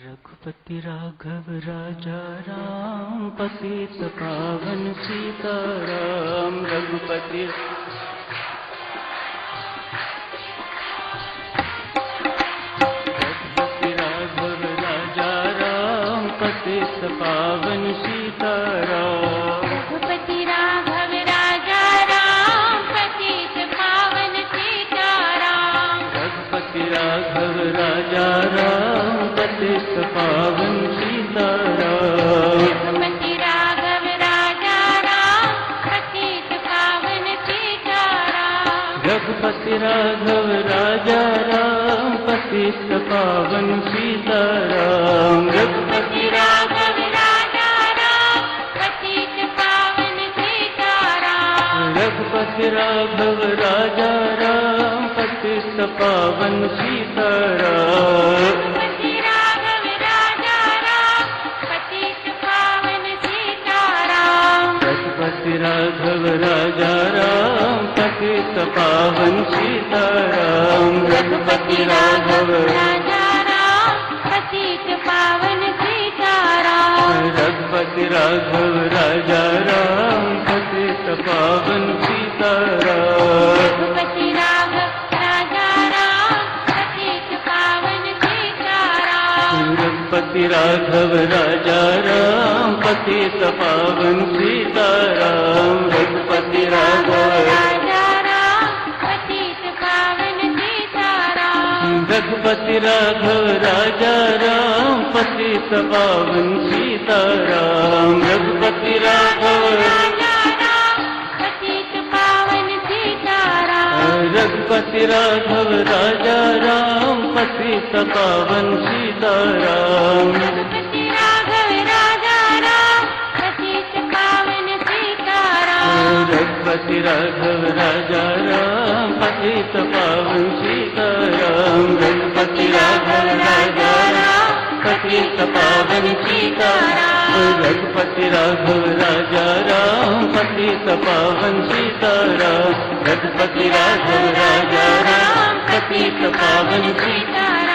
रघुपति राघव राजा राम, पतित पावन सीताराम। रघुपति राघव राजा राम, पतित पावन सीताराम। रघुपति राघव राजा राम, पतित पावन सीताराम। रघुपति राघव राजा राम, पतित पावन सीताराम। रघुपति राघव राजा राम, पतित पावन सीताराम। रघुपति राघव राजा राम, पतित पावन सीताराम। रघुपति राघव राजा राम, पतित पावन सीताराम। रघुपति राघव राजा राम, पतित पावन सीताराम। रघुपति राघव राजा राम, पतित पावन सीताराम। रघुपति राघव राजा राम, पतित पावन सीताराम। रघुपति राघव राजा राम, पतित पावन सीताराम। रघुपति राघव राजा राम, पतित पावन सीताराम। रघुपति राघव राजा राम, पतित पावन सीताराम। रघुपति राघव राजा राम, पतित पावन सीताराम। रघुपति राघव राजा राम, पतित पावन सीताराम। रघुपति राघव राजा राम, पतित पावन सीताराम। रघुपति राघव राजा राम, पतित पावन सीताराम। रघुपति राघव राजा राम, पतित पावन सीताराम। रघुपति राघव राजा राम, पतित पावन सीताराम। रघुपति राघव राजा राम, पतित पावन सीताराम। रघुपति राघव राजा राम, पतित पावन सीताराम। रघुपति राघव राजा राम, पतित पावन सीताराम। रघुपति राघव राजा राम, पतित पावन सीताराम।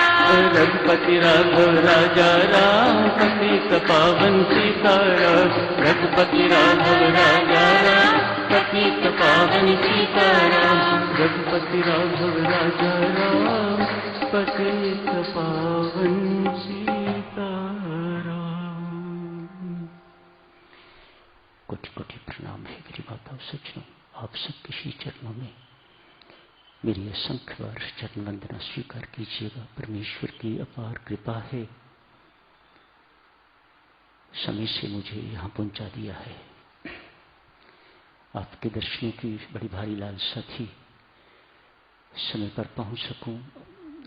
रघुपति राघव राजा राम, पतित पावन सीताराम। रघुपति राघव राजा राम, पतित पावन सीताराम। रघुपति राघव राजा राम, पतित पावन सीताराम। कोटि कोटि प्रणाम है मेरी माताओं सज्जनों, आप सबके श्री चरणों में मेरी असंख्य बार चरण वंदना स्वीकार कीजिएगा। परमेश्वर की अपार कृपा है, समय से मुझे यहाँ पहुंचा दिया है। आपके दर्शनों की बड़ी भारी लालसा थी, समय पर पहुंच सकूं,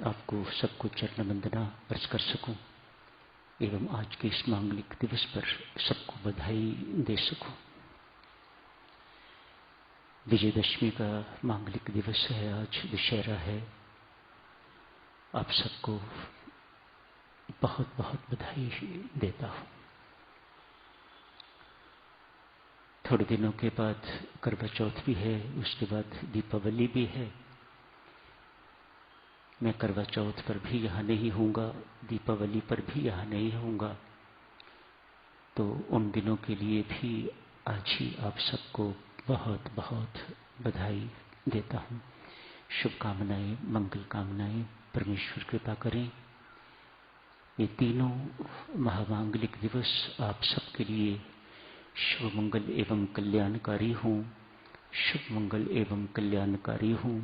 आपको सबको चरण वंदना अर्ज कर सकूं एवं आज के इस मांगलिक दिवस पर सबको बधाई दे सकूं। विजयदशमी का मांगलिक दिवस है, आज दशहरा है। आप सबको बहुत बहुत बधाई देता हूं। थोड़े दिनों के बाद करवा चौथ भी है, उसके बाद दीपावली भी है। मैं करवा चौथ पर भी यहाँ नहीं हूँगा, दीपावली पर भी यहाँ नहीं हूँगा, तो उन दिनों के लिए भी आज ही आप सबको बहुत बहुत बधाई देता हूँ। शुभकामनाएं, मंगल कामनाएं, परमेश्वर कृपा करें। ये तीनों महामांगलिक दिवस आप सबके लिए शुभ मंगल एवं कल्याणकारी हूँ। शुभ मंगल एवं कल्याणकारी हूँ।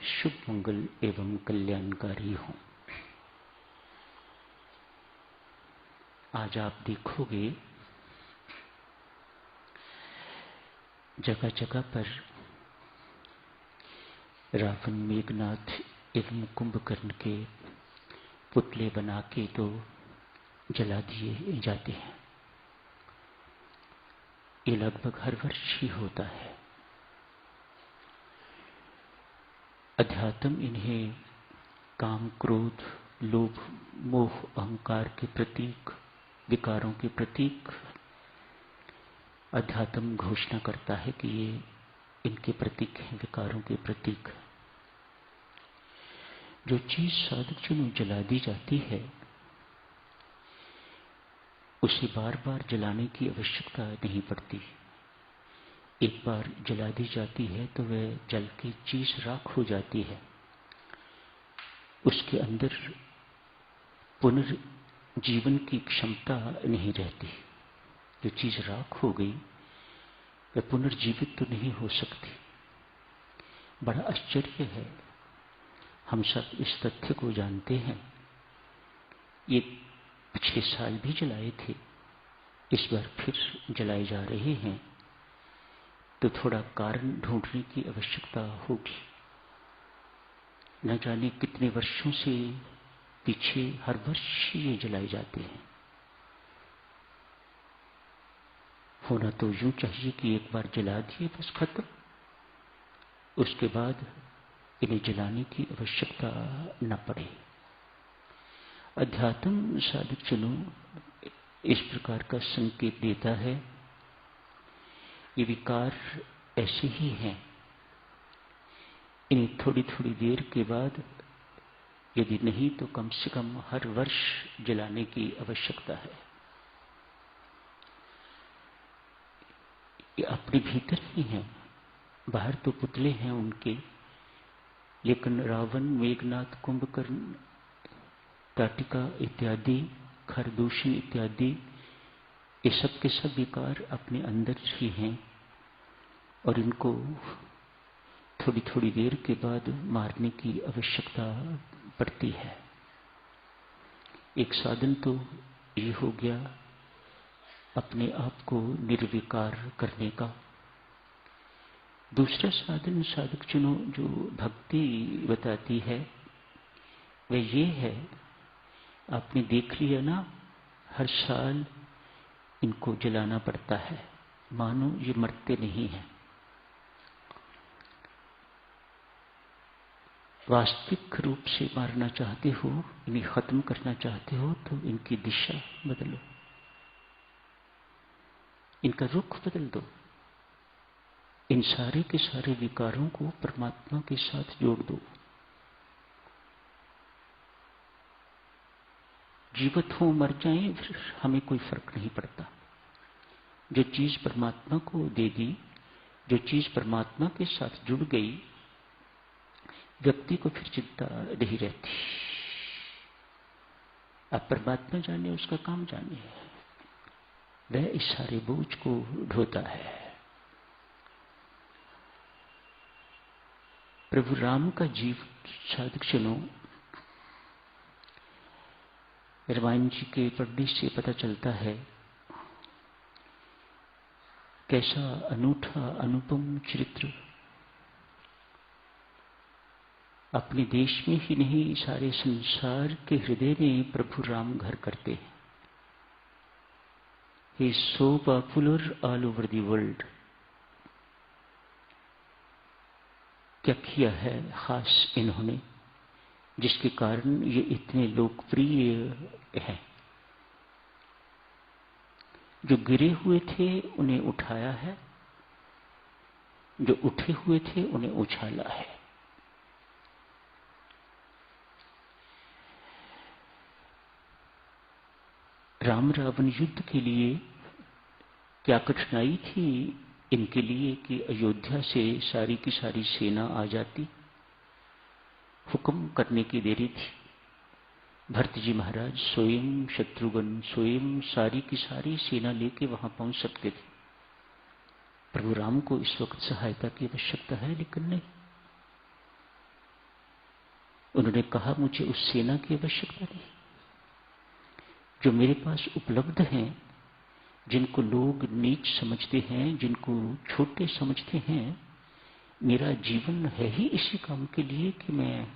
शुभ मंगल एवं कल्याणकारी हूँ। आज आप देखोगे जगह जगह पर रावण, मेघनाथ एवं कुंभकर्ण के पुतले बना के तो जला दिए जाते हैं। ये लगभग हर वर्ष ही होता है। अध्यात्म इन्हें काम, क्रोध, लोभ, मोह, अहंकार के प्रतीक, विकारों के प्रतीक अध्यात्म घोषणा करता है कि ये इनके प्रतीक हैं, विकारों के प्रतीक। जो चीज साधक जनों जला दी जाती है उसे बार बार जलाने की आवश्यकता नहीं पड़ती। एक बार जला दी जाती है तो वह जल की चीज राख हो जाती है। उसके अंदर पुनर्जीवन की क्षमता नहीं रहती। जो चीज राख हो गई वह पुनर्जीवित तो नहीं हो सकती। बड़ा आश्चर्य है, हम सब इस तथ्य को जानते हैं। ये पिछले साल भी जलाए थे, इस बार फिर जलाए जा रहे हैं, तो थोड़ा कारण ढूंढने की आवश्यकता होगी। न जाने कितने वर्षों से पीछे हर वर्ष ये जलाए जाते हैं। होना तो यूं चाहिए कि एक बार जला दिए बस खत्म, उसके बाद इन्हें जलाने की आवश्यकता न पड़े। अध्यात्म साधक जनों इस प्रकार का संकेत देता है। ये विकार ऐसे ही हैं, इन्हें थोड़ी थोड़ी देर के बाद, यदि नहीं तो कम से कम हर वर्ष जलाने की आवश्यकता है। ये अपने भीतर ही हैं, बाहर तो पुतले हैं उनके, लेकिन रावण, मेघनाथ, कुंभकर्ण, ताटिका इत्यादि, खरदूषण इत्यादि, ये सब के सब विकार अपने अंदर ही हैं और इनको थोड़ी थोड़ी देर के बाद मारने की आवश्यकता पड़ती है। एक साधन तो ये हो गया अपने आप को निर्विकार करने का। दूसरा साधन साधक जनों जो भक्ति बताती है वह ये है, आपने देख लिया ना, हर साल इनको जलाना पड़ता है, मानो ये मरते नहीं हैं। वास्तविक रूप से मारना चाहते हो, इन्हें खत्म करना चाहते हो, तो इनकी दिशा बदलो, इनका रुख बदल दो। इन सारे के सारे विकारों को परमात्मा के साथ जोड़ दो। जीवित हो मर जाएं फिर हमें कोई फर्क नहीं पड़ता। जो चीज परमात्मा को दे दी, जो चीज परमात्मा के साथ जुड़ गई, व्यक्ति को फिर चिंता नहीं रहती। अब परमात्मा जाने, उसका काम जाने, वह इस सारे बोझ को ढोता है। प्रभु राम का जीवन साधक जनों रामायण जी के पढ़ने से पता चलता है, कैसा अनूठा अनुपम चरित्र अपने देश में ही नहीं सारे संसार के हृदय में प्रभु राम घर करते हैं। He is so popular all over the world। क्या किया है खास इन्होंने जिसके कारण ये इतने लोकप्रिय हैं? जो गिरे हुए थे उन्हें उठाया है, जो उठे हुए थे उन्हें उछाला है। राम रावण युद्ध के लिए क्या कठिनाई थी इनके लिए कि अयोध्या से सारी की सारी सेना आ जाती। हुक्म करने की देरी थी। भरत जी महाराज स्वयं, शत्रुघ्न स्वयं सारी की सारी सेना लेके वहां पहुंच सकते थे। प्रभु राम को इस वक्त सहायता की आवश्यकता है, लेकिन नहीं। उन्होंने कहा मुझे उस सेना की आवश्यकता नहीं, जो मेरे पास उपलब्ध हैं, जिनको लोग नीच समझते हैं, जिनको छोटे समझते हैं, मेरा जीवन है ही इसी काम के लिए कि मैं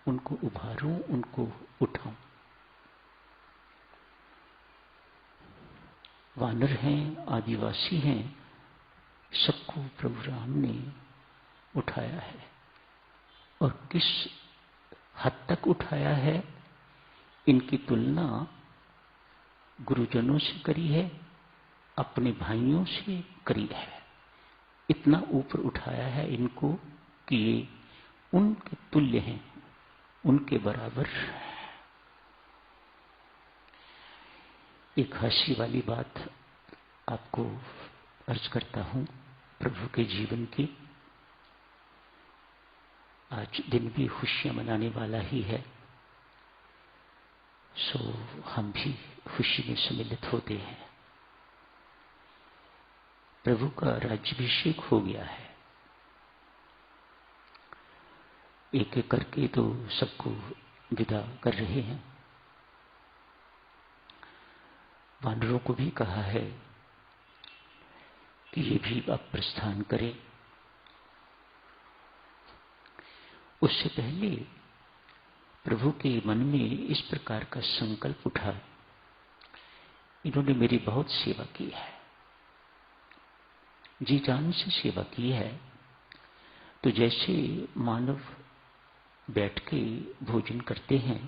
उनको उभारूं, उनको उठाऊं। वानर हैं, आदिवासी हैं, सबको प्रभु राम ने उठाया है। और किस हद तक उठाया है, इनकी तुलना गुरुजनों से करी है, अपने भाइयों से करी है। इतना ऊपर उठाया है इनको कि ये उनके तुल्य हैं, उनके बराबर। एक हंसी वाली बात आपको अर्ज करता हूं प्रभु के जीवन की। आज दिन भी खुशियां मनाने वाला ही है, सो हम भी खुशी में सम्मिलित होते हैं। प्रभु का राज्याभिषेक हो गया है। एक एक करके तो सबको विदा कर रहे हैं। वानरों को भी कहा है कि ये भी अब प्रस्थान करें। उससे पहले प्रभु के मन में इस प्रकार का संकल्प उठा, इन्होंने मेरी बहुत सेवा की है, जी जान से सेवा की है, तो जैसे मानव बैठ के भोजन करते हैं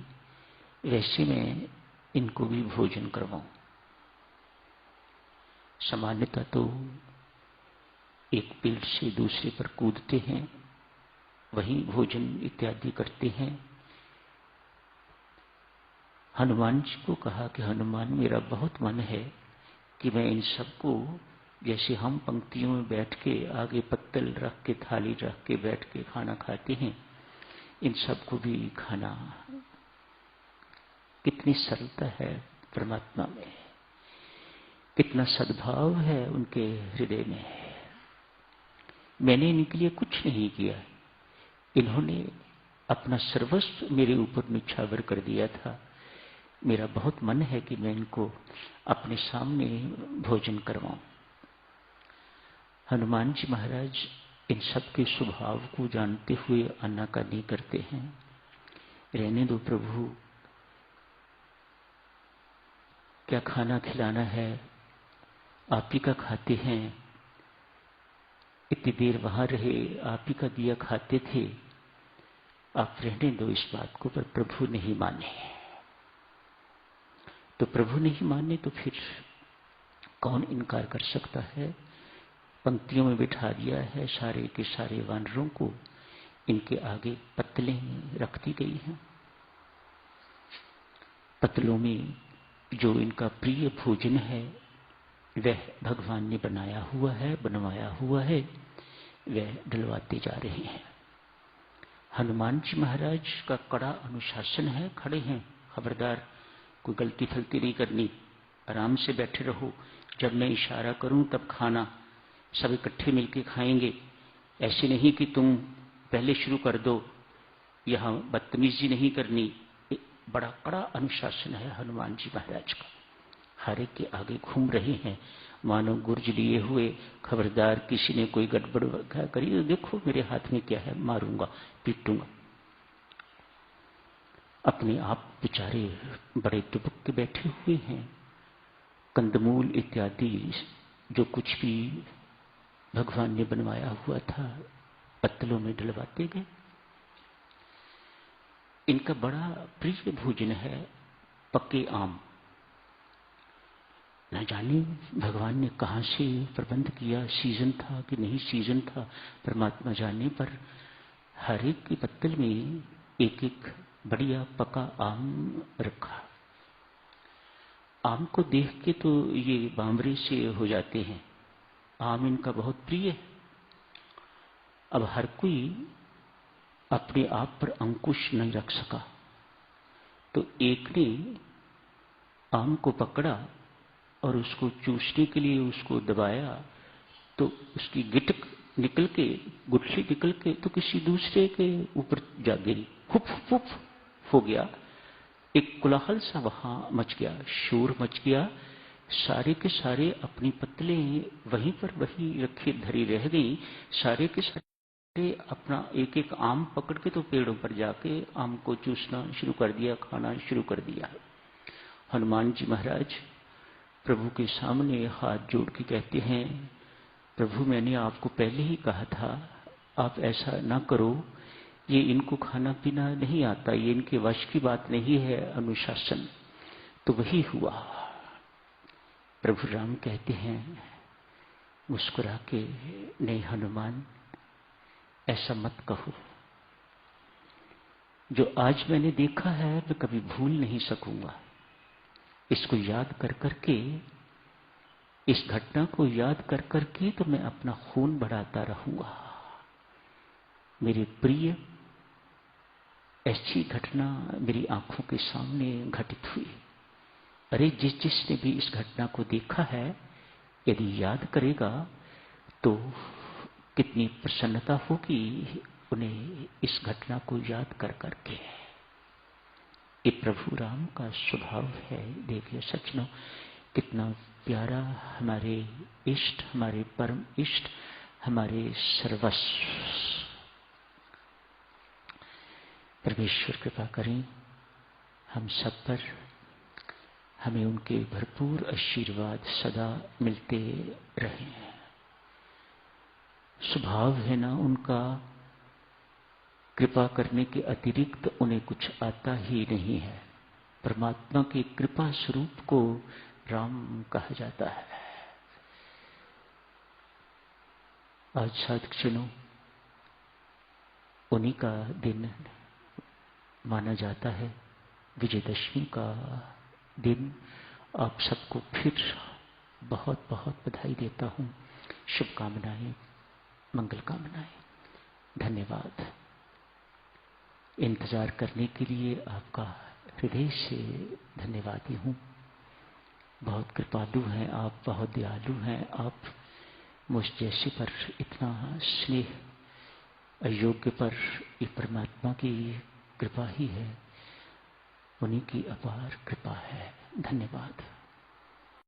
वैसे मैं इनको भी भोजन करवाऊं। सामान्यतः तो एक पेड़ से दूसरे पर कूदते हैं, वहीं भोजन इत्यादि करते हैं। हनुमान जी को कहा कि हनुमान, मेरा बहुत मन है कि मैं इन सबको, जैसे हम पंक्तियों में बैठ के आगे पत्तल रख के थाली रख के बैठ के खाना खाते हैं, इन सबको भी खाना। कितनी सरलता है परमात्मा में, कितना सद्भाव है उनके हृदय में। मैंने इनके लिए कुछ नहीं किया, इन्होंने अपना सर्वस्व मेरे ऊपर निछावर कर दिया था। मेरा बहुत मन है कि मैं इनको अपने सामने भोजन करवाऊं। हनुमान जी महाराज इन सब के स्वभाव को जानते हुए आनाकानी करते हैं। रहने दो प्रभु, क्या खाना खिलाना है, आप ही का खाते हैं। इतनी देर वहां रहे, आप ही का दिया खाते थे, आप रहने दो इस बात को। पर प्रभु नहीं माने। तो प्रभु नहीं माने तो फिर कौन इनकार कर सकता है। पंक्तियों में बिठा दिया है सारे के सारे वानरों को, इनके आगे पत्तलें रख दी गई हैं। पत्तलों में जो इनका प्रिय भोजन है वह भगवान ने बनाया हुआ है, बनवाया हुआ है, वह डलवाते जा रहे हैं। हनुमान जी महाराज का कड़ा अनुशासन है, खड़े हैं, खबरदार कोई गलती फलती नहीं करनी, आराम से बैठे रहो, जब मैं इशारा करूं तब खाना, सब इकट्ठे मिलके खाएंगे। ऐसे नहीं कि तुम पहले शुरू कर दो, यहां बदतमीजी नहीं करनी। बड़ा कड़ा अनुशासन है हनुमान जी महाराज का। हर एक के आगे घूम रहे हैं मानो गुर्ज लिए हुए, खबरदार किसी ने कोई गड़बड़ करी तो देखो मेरे हाथ में क्या है, मारूंगा पीटूंगा। अपने आप बेचारे बड़े दुबक के बैठे हुए हैं। कंदमूल इत्यादि जो कुछ भी भगवान ने बनवाया हुआ था पत्तलों में डलवाते गए। इनका बड़ा प्रिय भोजन है पक्के आम। न जाने भगवान ने कहां से प्रबंध किया, सीजन था कि नहीं सीजन था परमात्मा जाने, पर हर एक के पत्तल में एक एक बढ़िया पका आम रखा। आम को देख के तो ये बामरे से हो जाते हैं, आम इनका बहुत प्रिय है। अब हर कोई अपने आप पर अंकुश नहीं रख सका, तो एक ने आम को पकड़ा और उसको चूसने के लिए उसको दबाया, तो उसकी गिटक निकल के, गुठली निकल के तो किसी दूसरे के ऊपर जा गिरी, हुफ हुफ हो गया। एक कोलाहल सा वहां मच गया, शोर मच गया। सारे के सारे अपनी पत्तलें वहीं पर वहीं रखी धरी रह गई। सारे के सारे अपना एक एक आम पकड़ के तो पेड़ों पर जाके आम को चूसना शुरू कर दिया, खाना शुरू कर दिया। हनुमान जी महाराज प्रभु के सामने हाथ जोड़ के कहते हैं, प्रभु मैंने आपको पहले ही कहा था आप ऐसा ना करो, ये इनको खाना पीना नहीं आता, ये इनके वश की बात नहीं है अनुशासन। तो वही हुआ। प्रभु राम कहते हैं मुस्कुरा के, नहीं हनुमान ऐसा मत कहो, जो आज मैंने देखा है मैं कभी भूल नहीं सकूंगा। इसको याद कर करके, इस घटना को याद कर करके तो मैं अपना खून बढ़ाता रहूंगा। मेरे प्रिय, ऐसी घटना मेरी आंखों के सामने घटित हुई। अरे जिसने भी इस घटना को देखा है, यदि याद करेगा तो कितनी प्रसन्नता होगी उन्हें इस घटना को याद कर करके। ये प्रभु राम का स्वभाव है। देखिए सचनो, कितना प्यारा हमारे इष्ट, हमारे परम इष्ट, हमारे सर्वस्व। परमेश्वर कृपा करें हम सब पर, हमें उनके भरपूर आशीर्वाद सदा मिलते रहें। स्वभाव है ना उनका, कृपा करने के अतिरिक्त उन्हें कुछ आता ही नहीं है। परमात्मा के कृपा स्वरूप को राम कहा जाता है। आज साधकजनों, उन्हीं का दिन माना जाता है, विजयदशमी का दिन। आप सबको फिर बहुत बहुत बधाई देता हूं, शुभकामनाएं, मंगल कामनाएं। धन्यवाद। इंतजार करने के लिए आपका हृदय से धन्यवादी हूं। बहुत कृपालु हैं आप, बहुत दयालु हैं आप। मुझ जैसे पर इतना स्नेह, अयोग्य पर ये परमात्मा की कृपा ही है, उन्हीं की अपार कृपा है। धन्यवाद।